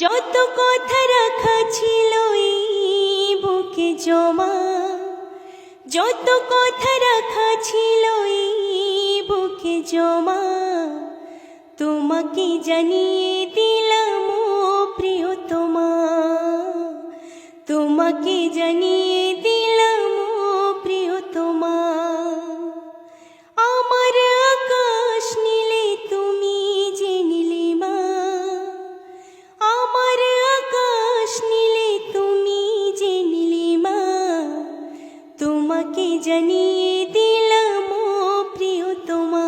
যত কথা রাখা ছিল এই বুকে জমা, যত কথা রাখা ছিল এই বুকে জমা, তোমাকে জানিয়ে দিলাম ও প্রিয়তমা, তোমাকে জানিয়ে দিলাম ও প্রিয়তমা। আমার আকাশ নীলে তুমি যে নীলিমা, আমার আকাশ নীলে তুমি যে নীলিমা, তোমাকে জানিয়ে দিলাম ও প্রিয়তমা,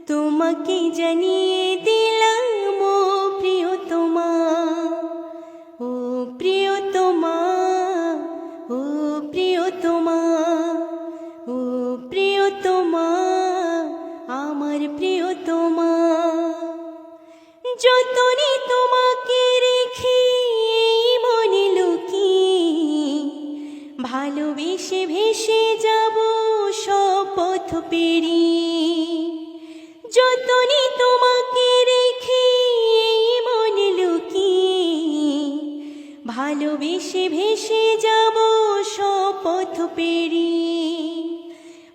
তোমাকে জানিয়ে দিলাম ও প্রিয়তমা। ও প্রিয়তমা, ও প্রিয়তমা, ও প্রিয়তমা, আমার প্রিয়তমা। যতনে তোমাকে রেখে মনে লুকিয়ে, ভালোবেসে ভেসে যাব সব পথ পেরিয়ে। যতনে তোমাকে রেখে মনে লুকিয়ে, ভালোবেসে ভেসে যাব সব পথ পেরিয়ে।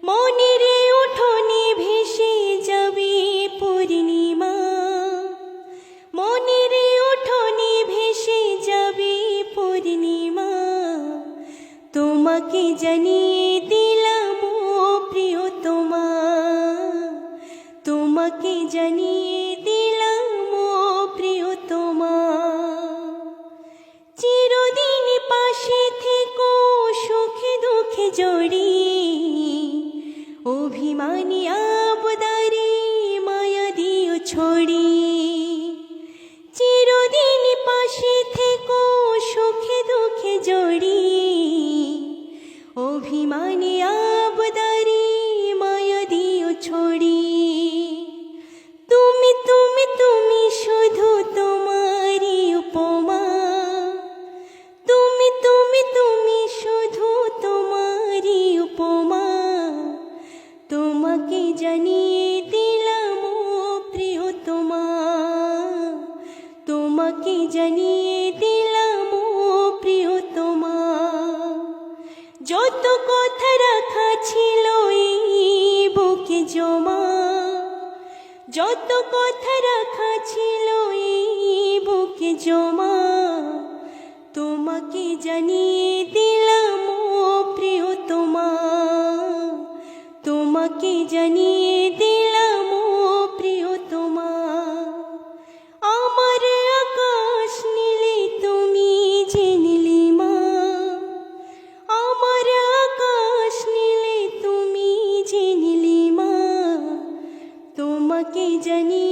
মনের উঠোনে ভেসে যাবে পূর্ণিমা, মনের উঠোনে ভেসে যাবে পূর্ণিমা, তোমাকে জানিয়ে দিলাম ও প্রিয়তমা, তোমাকে জানিয়ে দিলাম ও প্রিয়তমা। চিরদিন পাশে থেকো সুখে দুঃখে জড়িয়ে, অভিমানী আবদারে মায়া দিও ছড়িয়ে। চিরদিন পাশে থেকো সুখে দুঃখে জড়িয়ে, অভিমানী আবদারে মায়া দিও ছড়িয়ে। তুমি তুমি তুমি শুধু তোমারই উপমা, তুমি তুমি তুমি শুধু তোমারই উপমা, তোমাকে জানিয়ে দিলাম ও প্রিয়তমা, তোমাকে জানিয়ে দিলাম ও প্রিয়তমা। যত কথা রাখা ছিল এই বুকে জমা, যত কথা রাখা ছিল এই বুকে জমা, তোমাকে জানিয়ে দিলাম ও প্রিয়তমা, তোমাকে জানিয়ে দিলাম ও প্রিয়তমা। আমার আকাশ নীলে তুমি যে নীলিমা, আমার আকাশ নীলে তুমি যে নীলিমা, তোমাকে জানিয়ে